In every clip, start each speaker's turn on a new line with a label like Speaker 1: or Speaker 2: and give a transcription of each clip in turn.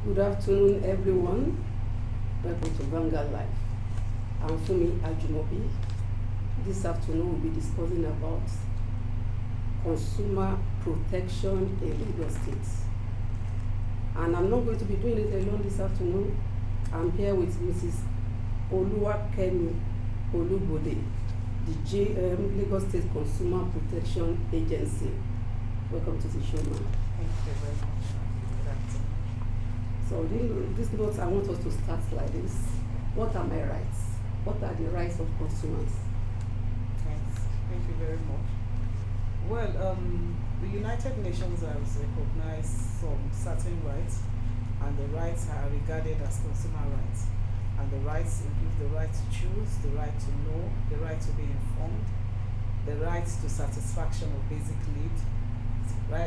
Speaker 1: Good afternoon, everyone. Welcome to Vanguard Life. I'm Fumi Ajumobi. This afternoon, we'll be discussing about consumer protection in Lagos State. And I'm not going to be doing it alone this afternoon. I'm here with Mrs. Oluwakemi Olubode, the JM Lagos State Consumer Protection Agency. Welcome to the show, ma'am.
Speaker 2: Thank you very much. Good afternoon.
Speaker 1: So this note, I want us to start like this. What are my rights? What are the rights of consumers?
Speaker 2: Thanks. Thank you very much. Well, the United Nations has recognized some certain rights, and the rights are regarded as consumer rights. And the rights include the right to choose, the right to know, the right to be informed, the rights to satisfaction of basic needs,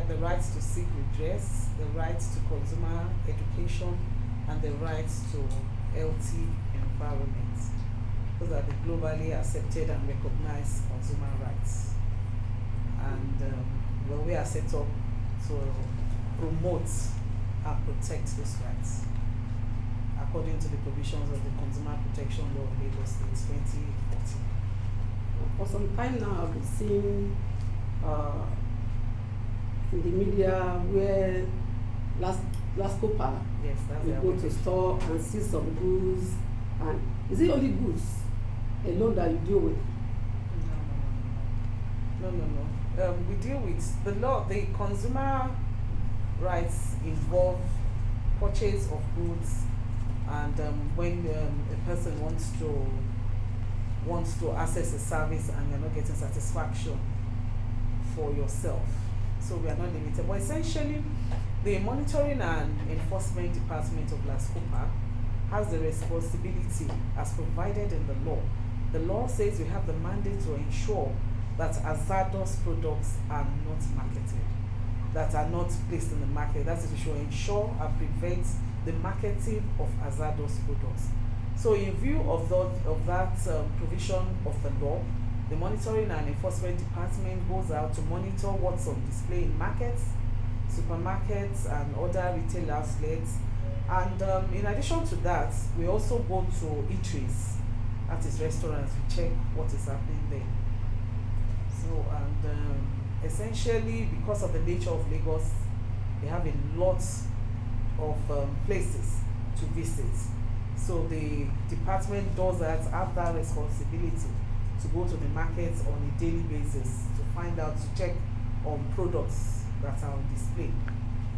Speaker 2: the rights to seek redress, the rights to consumer education, and the rights to healthy environment. Those are the globally accepted and recognized consumer rights. And we are set up to promote and protect those rights according to the provisions of the Consumer Protection Law of Lagos State 2014.
Speaker 1: For some time now, I've been seeing in the media where last Copa,
Speaker 2: Yes, that's
Speaker 1: you
Speaker 2: the
Speaker 1: go to
Speaker 2: application.
Speaker 1: store and see some goods, and is it only goods alone that you deal with?
Speaker 2: No. We deal with the law. The consumer rights involve purchase of goods, and when a person wants to access a service and you're not getting satisfaction for yourself. So we are not limited. But essentially, the Monitoring and Enforcement Department of LASCOPA has the responsibility as provided in the law. The law says we have the mandate to ensure that hazardous products are not marketed, that are not placed in the market. That is, we should ensure and prevent the marketing of hazardous products. So in view of that provision of the law, the Monitoring and Enforcement Department goes out to monitor what's on display in markets, supermarkets, and other retail outlets. And in addition to that, we also go to eateries, that is restaurants, we check what is happening there. So, and essentially, because of the nature of Lagos, they have a lot of places to visit. So the department does have that responsibility to go to the markets on a daily basis to find out, to check on products that are on display.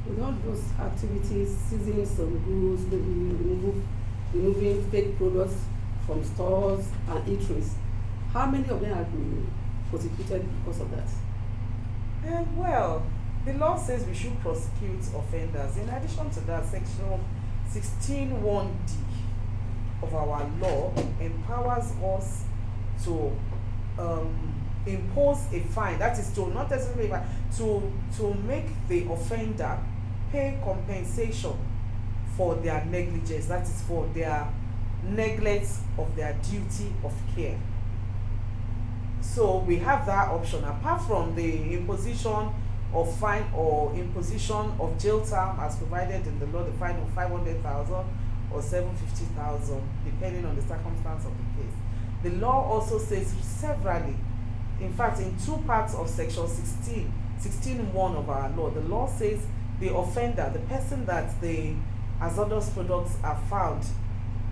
Speaker 1: With all those activities, seizing some goods, maybe removing fake products from stores and eateries, how many of them have been prosecuted because of that?
Speaker 2: Well, the law says we should prosecute offenders. In addition to that, section 16(1)(d) of our law empowers us to impose a fine. That is to not necessarily to make the offender pay compensation for their negligence. That is for their neglect of their duty of care. So we have that option apart from the imposition of fine or imposition of jail term as provided in the law, the fine of 500,000 or 750,000 depending on the circumstance of the case. The law also says severally, in fact in two parts of section 16(1) of our law, the law says the offender, the person that the hazardous products are found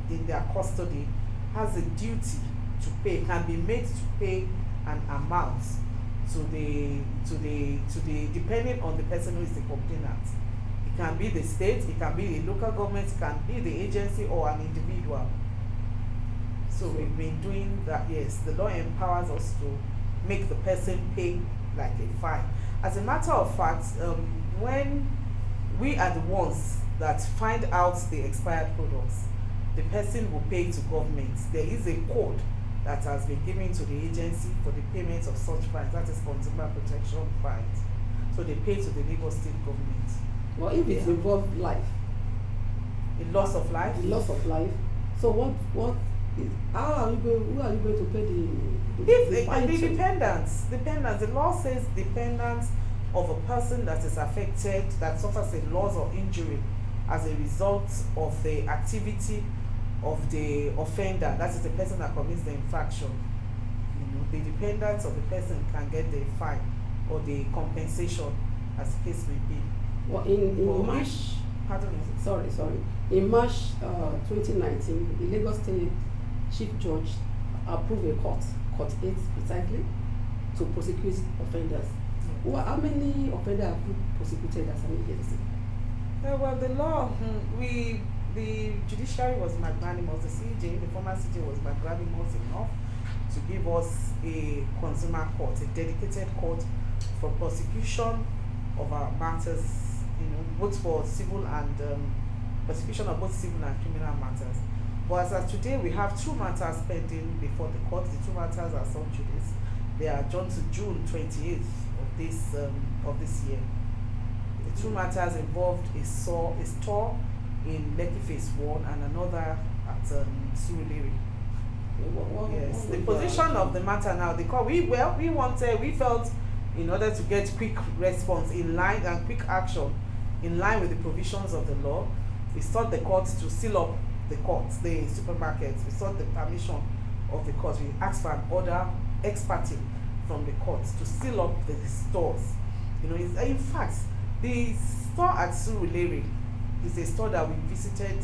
Speaker 2: in their custody, has a duty to pay, can be made to pay an amount to the depending on the person who is the complainant. It can be the state, it can be the local government, it can be the agency or an individual. So we've been doing that. Yes, the law empowers us to make the person pay like a fine. As a matter of fact, when we are the ones that find out the expired products, the person will pay to government. There is a code that has been given to the agency for the payment of such fines, that is consumer protection fines. So they pay to the Lagos State government.
Speaker 1: Well, if it involves life,
Speaker 2: The loss of life.
Speaker 1: the loss of life, so what is, who are you going to pay the fine
Speaker 2: The
Speaker 1: to?
Speaker 2: dependents, the law says dependents of a person that is affected, that suffers a loss or injury as a result of the activity of the offender, that is the person that commits the infraction. The dependents of the person can get the fine or the compensation, as the case may be.
Speaker 1: Well, in
Speaker 2: Well,
Speaker 1: March,
Speaker 2: Pardon me.
Speaker 1: sorry, in March 2019, the Lagos State Chief Judge approved a court 8 precisely, to prosecute offenders. Well, how many offenders have you prosecuted as an agency?
Speaker 2: Well, the law, the judiciary was magnanimous. The CJ, the former CJ, was magnanimous enough to give us a consumer court, a dedicated court for prosecution of our matters, both for civil and prosecution of both civil and criminal matters. But as of today, we have 2 matters pending before the court. The 2 matters are sub judice. They are adjourned to June 28th of this year. The 2 matters involved a store in Lekki Phase 1 and another at Surulere. Yes, the position of the matter now, the court, we felt in order to get quick response in line and quick action in line with the provisions of the law, we sought the court to seal up the courts, the supermarkets. We sought the permission of the court. We asked for an order ex parte from the courts to seal up the stores. In fact, the store at Surulere is a store that we visited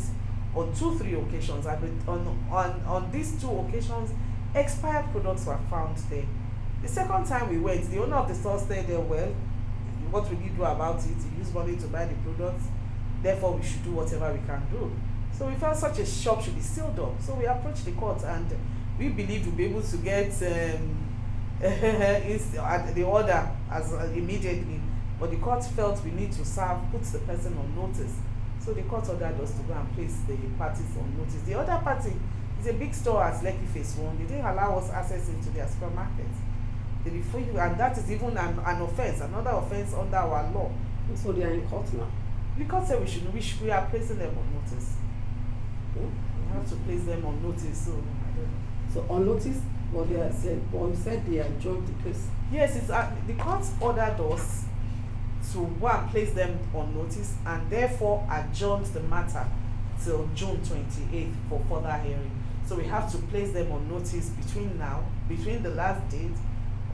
Speaker 2: on 2-3 occasions. On these 2 occasions, expired products were found there. The second time we went, the owner of the store said, well, what will you do about it? You use money to buy the products, therefore we should do whatever we can do. So we felt such a shop should be sealed up. So we approached the court, and we believed we'll be able to get the order as immediately. But the court felt we need to put the person on notice. So the court ordered us to go and place the parties on notice. The other party is a big store at Lekki Phase 1. They didn't allow us access into their supermarket. And that is even an offense, another offense under our law.
Speaker 1: So they are in court now.
Speaker 2: The court said we are placing them on notice. We have to place them on notice. So I don't know.
Speaker 1: So on notice, what they said, you said they adjourned the case.
Speaker 2: Yes, the court ordered us to go and place them on notice, and therefore adjourned the matter till June 28th for further hearing. So we have to place them on notice between the last date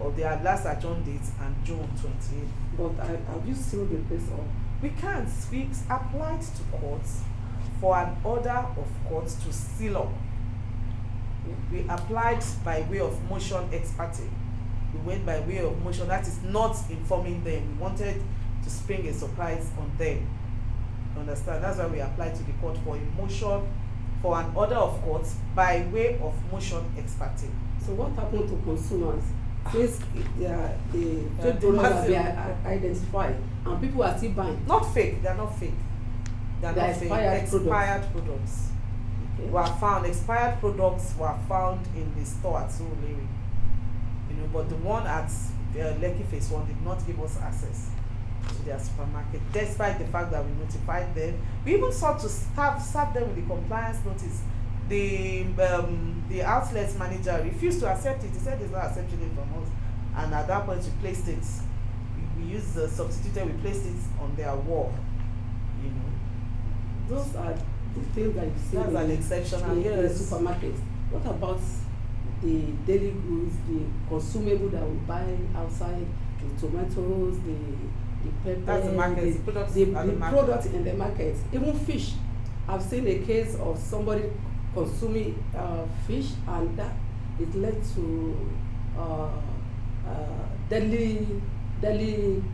Speaker 2: or their last adjourned date and June 28th.
Speaker 1: But have you sealed the place up?
Speaker 2: We can't. We applied to courts for an order of courts to seal up. We applied by way of motion ex parte. We went by way of motion, that is not informing them. We wanted to spring a surprise on them. You understand? That's why we applied to the court for a motion, for an order of courts by way of motion ex parte.
Speaker 1: So what happened to consumers? Since the fake
Speaker 2: the
Speaker 1: products have been identified and people are still buying.
Speaker 2: Not fake, they're not fake. They're not
Speaker 1: expired
Speaker 2: fake. Expired products.
Speaker 1: Okay.
Speaker 2: Expired products were found in the store at Surulere. But the one at Lekki Phase 1 did not give us access to their supermarket, despite the fact that we notified them. We even sought to serve them with the compliance notice. The outlet manager refused to accept it. He said he's not accepting it from us. And at that point, we placed it. We used the substituted. We placed it on their wall.
Speaker 1: Those are the things that you see
Speaker 2: That's an exceptional.
Speaker 1: in the supermarket. What about the daily goods, the consumable that we buy outside, the tomatoes, the pepper,
Speaker 2: That's the market. The products
Speaker 1: the
Speaker 2: at the market.
Speaker 1: products in the market, even fish. I've seen a case of somebody consuming fish, and that it led to deadly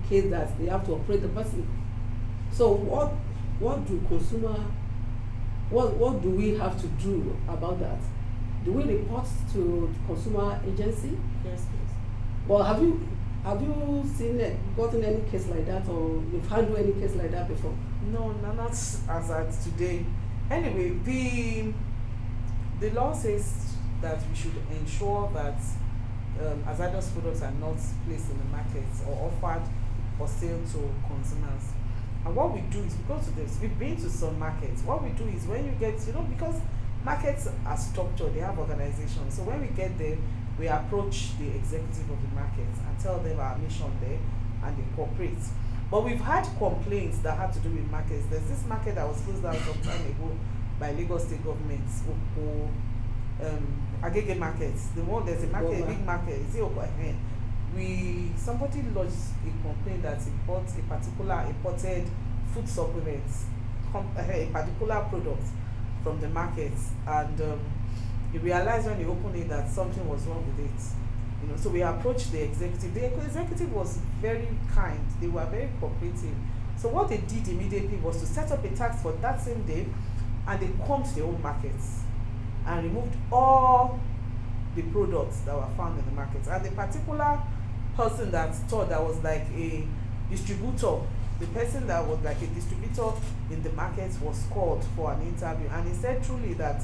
Speaker 1: case that they have to operate the person. So what do we have to do about that? Do we report to consumer agency?
Speaker 2: Yes, please.
Speaker 1: Well, have you gotten any case like that, or you've handled any case like that before?
Speaker 2: No, not as at today. Anyway, the law says that we should ensure that hazardous products are not placed in the markets or offered for sale to consumers. And what we do is we go to this. We've been to some markets. What we do is when you get, because markets are structured, they have organizations. So when we get there, we approach the executive of the market and tell them our mission there, and they cooperate. But we've had complaints that had to do with markets. There's this market that was closed down some time ago by Lagos State government, Oko, Agege markets. There's a market, a big market. Is it Oko? Somebody lodged a complaint that he bought a particular imported food supplements, a particular product from the market, and he realized when he opened it that something was wrong with it. So we approached the executive. The executive was very kind. They were very cooperative. So what they did immediately was to set up a task for that same day, and they combed the whole markets and removed all the products that were found in the market. And the particular person that thought that was like a distributor, the person that was like a distributor in the market was called for an interview, and he said truly that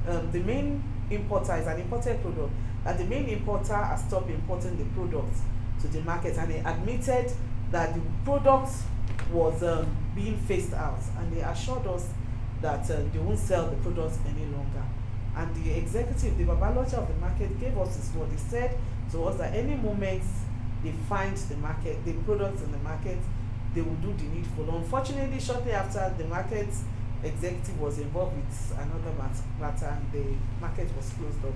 Speaker 2: the main importer is an imported product, that the main importer has stopped importing the products to the market, and he admitted that the product was being phased out, and they assured us that they won't sell the products any longer. And the executive, the Babaloja of the market, gave us his word. He said to us that any moment they find the products in the market, they will do the needful. Unfortunately, shortly after, the market executive was involved with another matter, and the market was closed up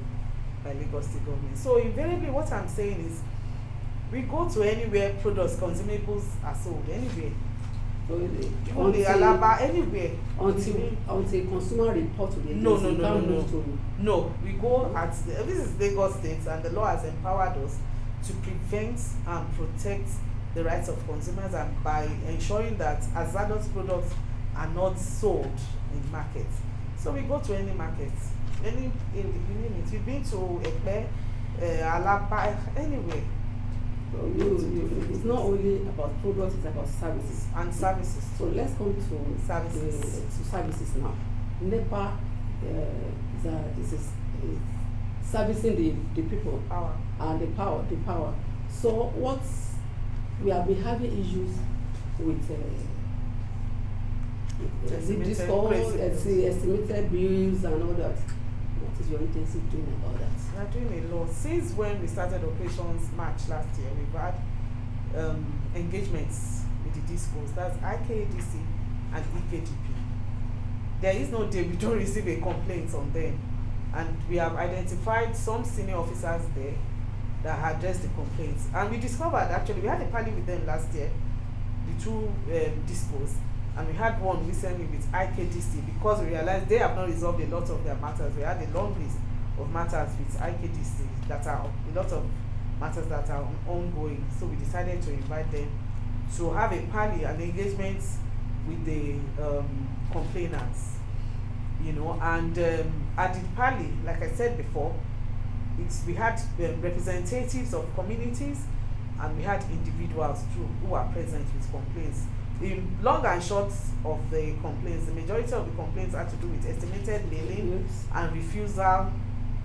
Speaker 2: by Lagos State government. So invariably, what I'm saying is, we go to anywhere products, consumables are sold, anywhere. Even the Alaba, anywhere.
Speaker 1: Until consumer report to the
Speaker 2: No. We go at this is Lagos State, and the law has empowered us to prevent and protect the rights of consumers, and by ensuring that hazardous products are not sold in markets. So we go to any market, any unit. We've been to Ekpe, Alaba, anywhere.
Speaker 1: It's not only about products, it's about services.
Speaker 2: And services.
Speaker 1: So let's come to
Speaker 2: services.
Speaker 1: Services now. NEPA is servicing the people.
Speaker 2: Power.
Speaker 1: And the power. So we have been having issues with estimated bills and all that. What is your agency doing about that?
Speaker 2: We are doing a lot. Since when we started operations March last year, we've had engagements with the DISCOs, that's IKDC and EKDP. There is no day we don't receive a complaint on them, and we have identified some senior officers there that had addressed the complaints. And we discovered, actually, we had a party with them last year, the two DISCOs, and we had one recently with IKDC, because we realized they have not resolved a lot of their matters. We had a long list of matters with IKDC that are a lot of matters that are ongoing. So we decided to invite them to have a party, an engagement with the complainants, and at the party, like I said before, we had representatives of communities, and we had individuals too who are present with complaints. The long and short of the complaints, the majority of the complaints had to do with estimated mailing and refusal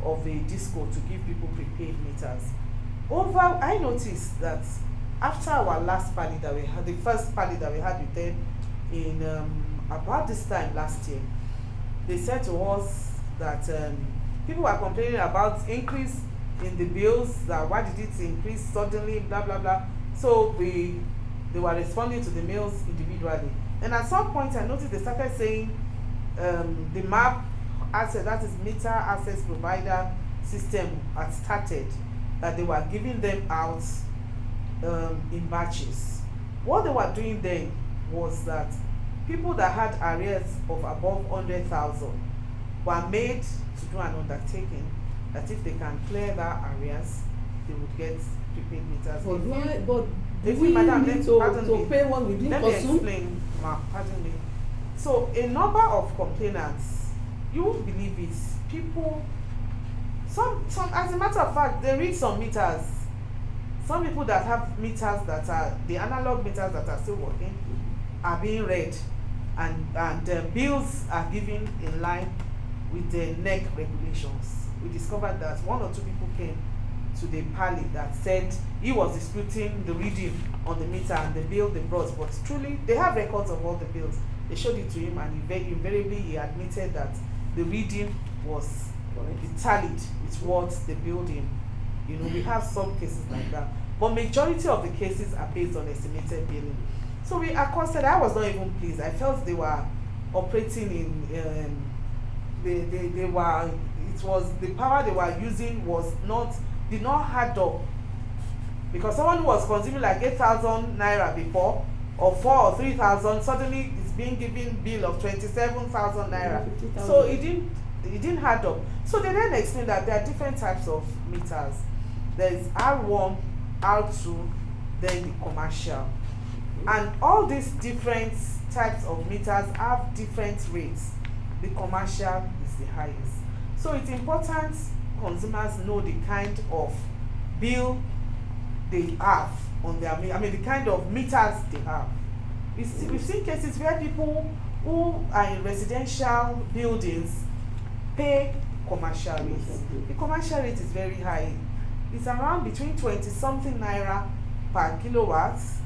Speaker 2: of a DISCO to give people prepaid meters. I noticed that after our last party that we had, the first party that we had with them in about this time last year, they said to us that people were complaining about increase in the bills, that why did it increase suddenly, blah blah blah. So they were responding to the mails individually. And at some point I noticed they started saying the MAP asset, that is meter access provider system, had started, that they were giving them out in batches. What they were doing then was that people that had arrears of above 100,000 were made to do an undertaking that if they can clear that arrears, they would get prepaid meters.
Speaker 1: But do we need to pay what we didn't consume?
Speaker 2: Let me explain, ma, pardon me. So a number of complainants, you won't believe it, people, some as a matter of fact, they read some meters. Some people that have meters that are the analog meters that are still working are being read, and bills are given in line with the NEC regulations. We discovered that one or two people came to the parley that said he was disputing the reading on the meter and the bill they brought, but truly they have records of all the bills. They showed it to him, and invariably he admitted that the reading was tallied with what the building. We have some cases like that, but majority of the cases are based on estimated billing. So we accosted. I was not even pleased. I felt they were operating in they were, it was the power they were using did not add up, because someone who was consuming like 8,000 naira before, or 4 or 3,000, suddenly is being given bill of 27,000 naira.
Speaker 1: 50,000.
Speaker 2: So it didn't add up. So they then explained that there are different types of meters. There is R1, R2, then the commercial, and all these different types of meters have different rates. The commercial is the highest. So it's important consumers know the kind of bill they have on their the kind of meters they have. We've seen cases where people who are in residential buildings pay commercial rates. The commercial rate is very high. It's around between 20 something naira per kilowatts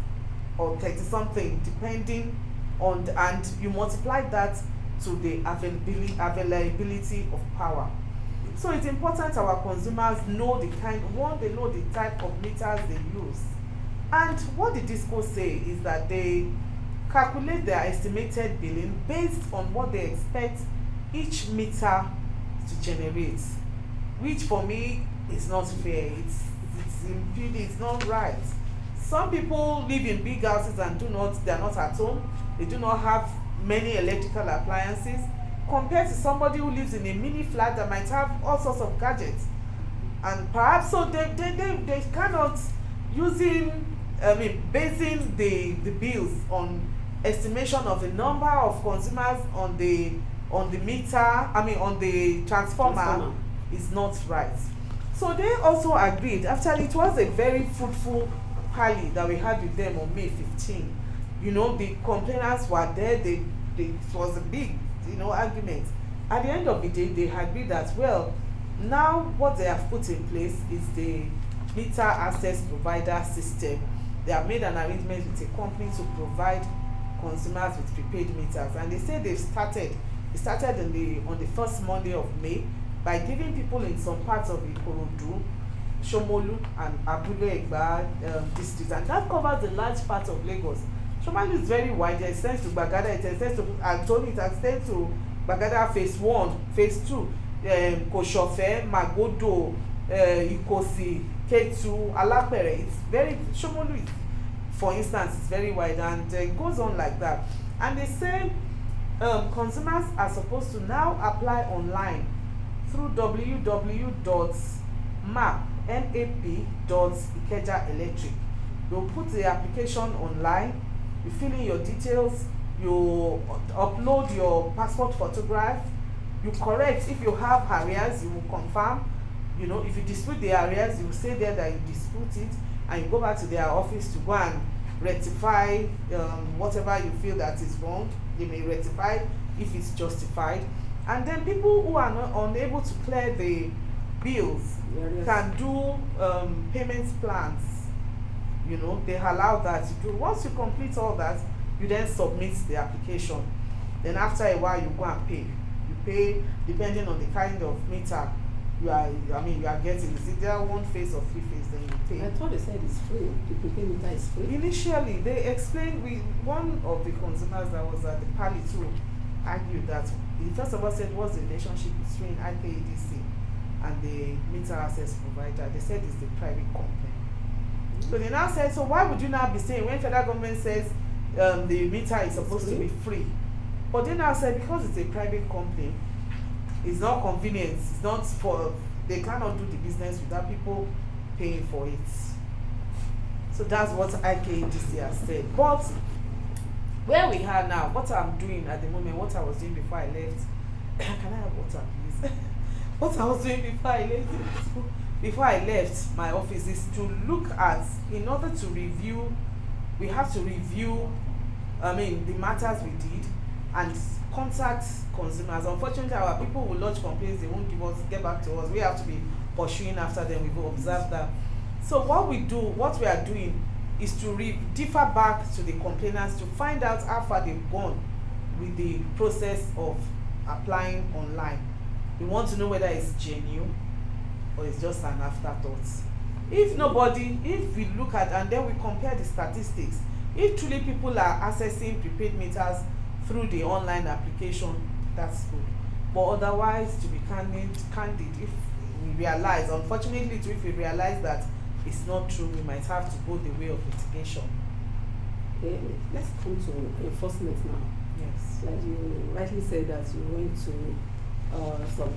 Speaker 2: or 30 something, depending on and you multiply that to the availability of power. So it's important our consumers know they know the type of meters they use. And what the DISCO say is that they calculate their estimated billing based on what they expect each meter to generate, which for me is not fair. It's not right. Some people live in big houses and they are not at home. They do not have many electrical appliances, compared to somebody who lives in a mini flat that might have all sorts of gadgets. And perhaps so they cannot basing the bills on estimation of the number of consumers on the meter, on the transformer is not right. So they also agreed. Actually, it was a very fruitful rally that we had with them on May 15. The complainants were there. It was a big, argument. At the end of the day, they agreed that, well, now what they have put in place is the meter access provider system. They have made an arrangement with a company to provide consumers with prepaid meters, and they say it started on the first Monday of May by giving people in some parts of Ikorodu, Shomolu and Abule Egba districts, and that covers a large part of Lagos. Shomolu is very wide. It extends to Gbagada, it extends to Antoni, it extends to Gbagada phase 1, phase 2, Koshofe, Magodo, Ikosi, Ketu, Alapere. It's very, Shomolu, for instance, is very wide, and it goes on like that. And they say consumers are supposed to now apply online through www.map.ikeja.electric. You'll put the application online, you fill in your details, you upload your passport photograph, you correct. If you have arrears, you will confirm. If you dispute the arrears, you will say there that you dispute it, and you go back to their office to go and rectify whatever you feel that is wrong. They may rectify if it's justified. And then people who are not unable to clear the bills can do payment plans. They allow that to do. Once you complete all that, you then submit the application. Then after a while, you go and pay. You pay depending on the kind of meter you are getting. Is it there one phase or 3 phase? Then you pay.
Speaker 1: I thought they said it's free. The prepaid meter is free.
Speaker 2: Initially, they explained one of the consumers that was at the Pali too argued that he first of all said, what's the relationship between IKEDC and the meter access provider? They said it's the private company. So they now said, so why would you now be saying when federal government says the meter is supposed to be free? But they now said because it's a private company, it's not convenient. It's not they cannot do the business without people paying for it. So that's what IKEDC has said. But where we are now, what I'm doing at the moment, what I was doing before I left, can I have water, please? What I was doing before I left my office is to look at, in order to review, we have to review, the matters we did and contact consumers. Unfortunately, our people will lodge complaints, they won't get back to us. We have to be pursuing after them. We've observed that. So what we are doing is to differ back to the complainants to find out how far they've gone with the process of applying online. We want to know whether it's genuine or it's just an afterthought. If we look at and then we compare the statistics, If truly people are accessing prepaid meters through the online application, that's good. But otherwise, to be candid, if we realize, unfortunately too, if we realize that it's not true, we might have to go the way of litigation.
Speaker 1: Let's come to enforcement now.
Speaker 2: Yes.
Speaker 1: Like you rightly said that you went to some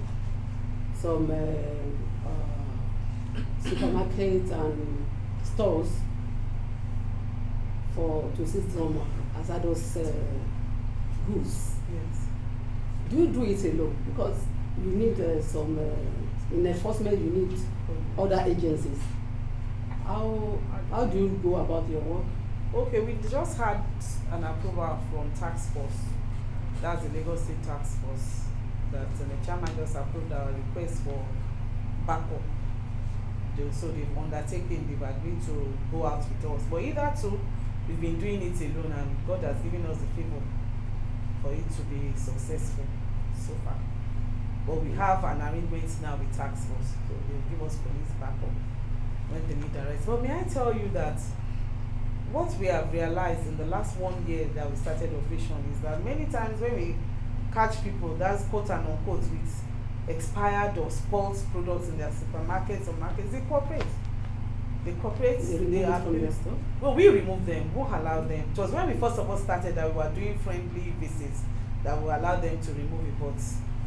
Speaker 1: supermarkets and stores to see some hazardous goods.
Speaker 2: Yes.
Speaker 1: Do you do it alone? Because you need in enforcement you need other agencies. How do you go about your work?
Speaker 2: Okay, we just had an approval from task force. That's the Lagos State Task Force. That the chairman just approved our request for backup. So they've undertaken, they've agreed to go out with us. But either two, we've been doing it alone, and God has given us the favor for it to be successful so far. But we have an arrangement now with task force, so they'll give us police backup when they need arrest. But may I tell you that what we have realized in the last 1 year that we started operation is that many times when we catch people, that's quote and unquote, with expired or spoiled products in their supermarkets or markets, they cooperate. They are
Speaker 1: from your store?
Speaker 2: Well, we remove them, who allow them. It was when we first of all started that we were doing friendly visits that we allowed them to remove it, but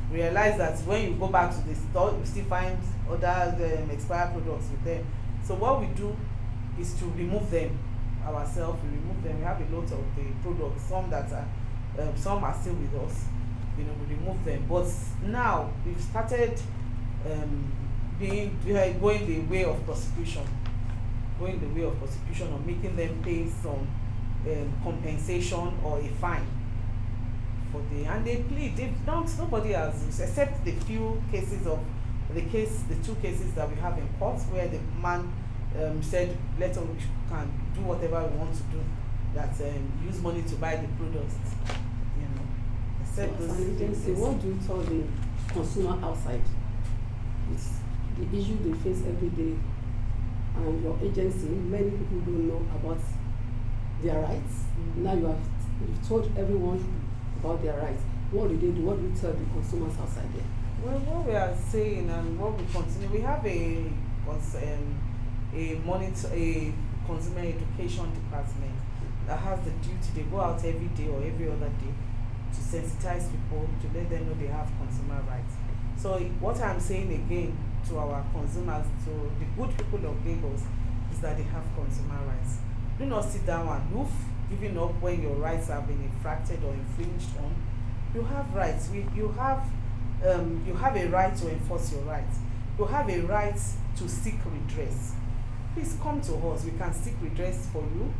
Speaker 2: realize that when you go back to the store, you still find other expired products with them. So what we do is to remove them ourselves. We remove them. We have a lot of the products, some that are some are still with us, we remove them. But now we've started going the way of prosecution, or making them pay some compensation or a fine for and they plead. Nobody has, except the few cases of the two cases that we have in court where the man said, we can do whatever we want to do, that use money to buy the products, except those
Speaker 1: agency, what do you tell the consumer outside? It's the issue they face every day, and your agency, many people don't know about their rights. Now you've told everyone about their rights. What do they do? What do you tell the consumers outside there?
Speaker 2: Well, what we are saying and what we continue, we have a consumer education department that has the duty. They go out every day or every other day to sensitize people, to let them know they have consumer rights. So what I'm saying again to our consumers, to the good people of Lagos, is that they have consumer rights. Do not sit down aloof, giving up when your rights have been infracted or infringed on. You have rights. You have a right to enforce your rights. You have a right to seek redress. Please come to us. We can seek redress for you,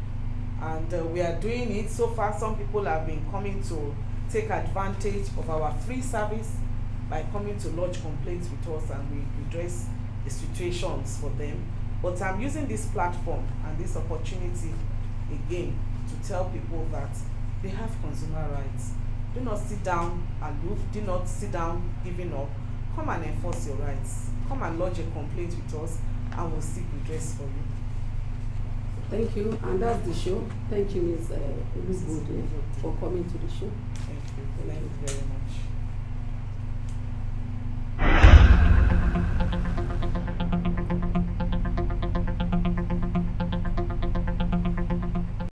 Speaker 2: and we are doing it. So far, some people have been coming to take advantage of our free service by coming to lodge complaints with us, and we redress the situations for them. But I'm using this platform and this opportunity again to tell people that they have consumer rights. Do not sit down aloof. Do not sit down giving up. Come and enforce your rights. Come and lodge a complaint with us, and we'll seek redress for you.
Speaker 1: Thank you, and that's the show. Thank you, Ms. Olubode, for coming to the show.
Speaker 2: Thank you very much.